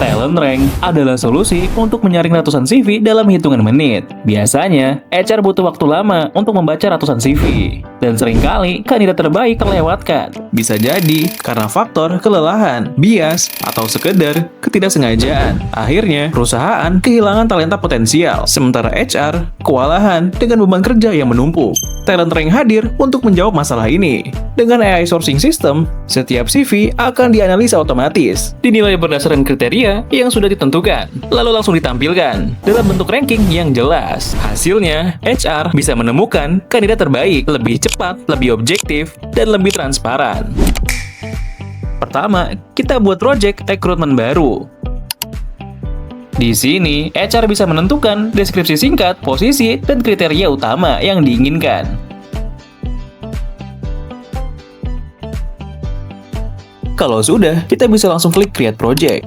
Talent Rank adalah solusi untuk menyaring ratusan CV dalam hitungan menit. Biasanya, HR butuh waktu lama untuk membaca ratusan CV, dan seringkali kandidat terbaik terlewatkan. Bisa jadi karena faktor kelelahan, bias, atau sekedar ketidaksengajaan. Akhirnya, perusahaan kehilangan talenta potensial, sementara HR kewalahan dengan beban kerja yang menumpuk. Talent Rank hadir untuk menjawab masalah ini. Dengan AI sourcing system, setiap CV akan dianalisa otomatis, dinilai berdasarkan kriteria yang sudah ditentukan, lalu langsung ditampilkan dalam bentuk ranking yang jelas. Hasilnya, HR bisa menemukan kandidat terbaik lebih cepat, lebih objektif, dan lebih transparan. Pertama, kita buat project rekrutmen baru. Di sini, HR bisa menentukan deskripsi singkat, posisi, dan kriteria utama yang diinginkan. Kalau sudah, kita bisa langsung klik Create Project.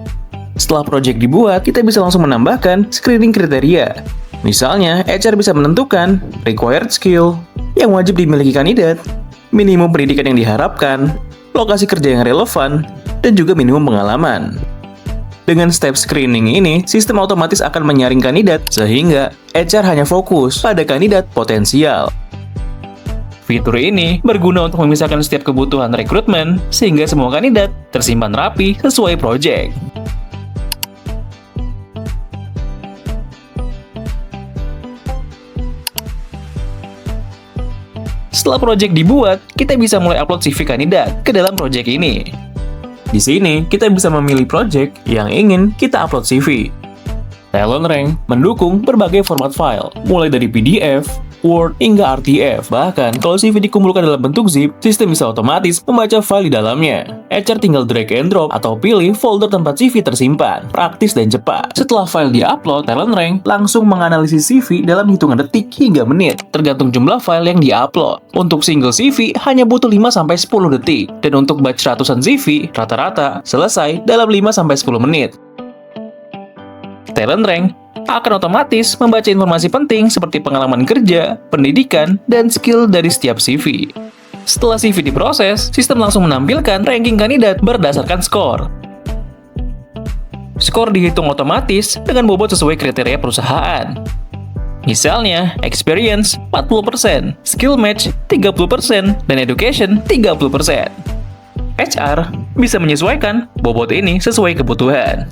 Setelah project dibuat, kita bisa langsung menambahkan screening kriteria. Misalnya, HR bisa menentukan required skill yang wajib dimiliki kandidat, minimum pendidikan yang diharapkan, lokasi kerja yang relevan, dan juga minimum pengalaman. Dengan step screening ini, sistem otomatis akan menyaring kandidat, sehingga HR hanya fokus pada kandidat potensial. Fitur ini berguna untuk memisahkan setiap kebutuhan rekrutmen, sehingga semua kandidat tersimpan rapi sesuai project. Setelah project dibuat, kita bisa mulai upload CV kandidat ke dalam project ini. Di sini, kita bisa memilih project yang ingin kita upload CV. Talent Rank mendukung berbagai format file, mulai dari PDF, Word, hingga RTF. Bahkan, kalau CV dikumpulkan dalam bentuk zip, sistem bisa otomatis membaca file di dalamnya. HR tinggal drag and drop atau pilih folder tempat CV tersimpan. Praktis dan cepat. Setelah file di-upload, Talent Rank langsung menganalisis CV dalam hitungan detik hingga menit, tergantung jumlah file yang di-upload. Untuk single CV, hanya butuh 5-10 detik. Dan untuk batch ratusan CV, rata-rata selesai dalam 5-10 menit. Talent Rank akan otomatis membaca informasi penting seperti pengalaman kerja, pendidikan, dan skill dari setiap CV. Setelah CV diproses, sistem langsung menampilkan ranking kandidat berdasarkan skor. Skor dihitung otomatis dengan bobot sesuai kriteria perusahaan. Misalnya, experience 40%, skill match 30%, dan education 30%. HR bisa menyesuaikan bobot ini sesuai kebutuhan.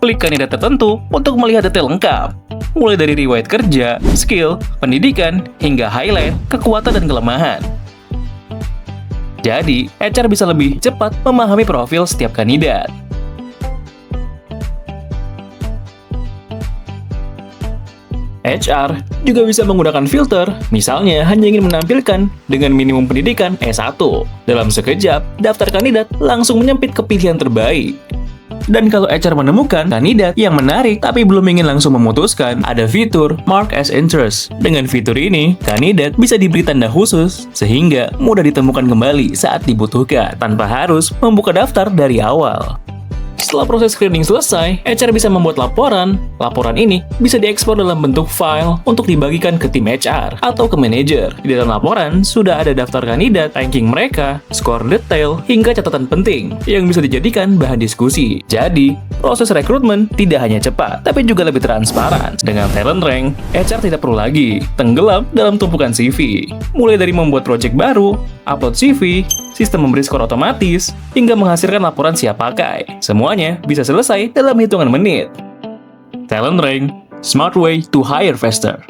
Klik kandidat tertentu untuk melihat detail lengkap, mulai dari riwayat kerja, skill, pendidikan, hingga highlight, kekuatan dan kelemahan. Jadi, HR bisa lebih cepat memahami profil setiap kandidat. HR juga bisa menggunakan filter, misalnya hanya ingin menampilkan dengan minimum pendidikan S1. Dalam sekejap, daftar kandidat langsung menyempit ke pilihan terbaik. Dan kalau HR menemukan kandidat yang menarik tapi belum ingin langsung memutuskan, ada fitur Mark as Interest. Dengan fitur ini, kandidat bisa diberi tanda khusus sehingga mudah ditemukan kembali saat dibutuhkan, tanpa harus membuka daftar dari awal. Setelah proses screening selesai, HR bisa membuat laporan. Laporan ini bisa diekspor dalam bentuk file untuk dibagikan ke tim HR atau ke manajer. Di dalam laporan, sudah ada daftar kandidat, ranking mereka, skor detail, hingga catatan penting yang bisa dijadikan bahan diskusi. Jadi, proses rekrutmen tidak hanya cepat, tapi juga lebih transparan. Dengan Talent Rank, HR tidak perlu lagi tenggelam dalam tumpukan CV. Mulai dari membuat project baru, upload CV, sistem memberi skor otomatis, hingga menghasilkan laporan siap pakai. Semuanya bisa selesai dalam hitungan menit. Talent Rank, smart way to hire faster.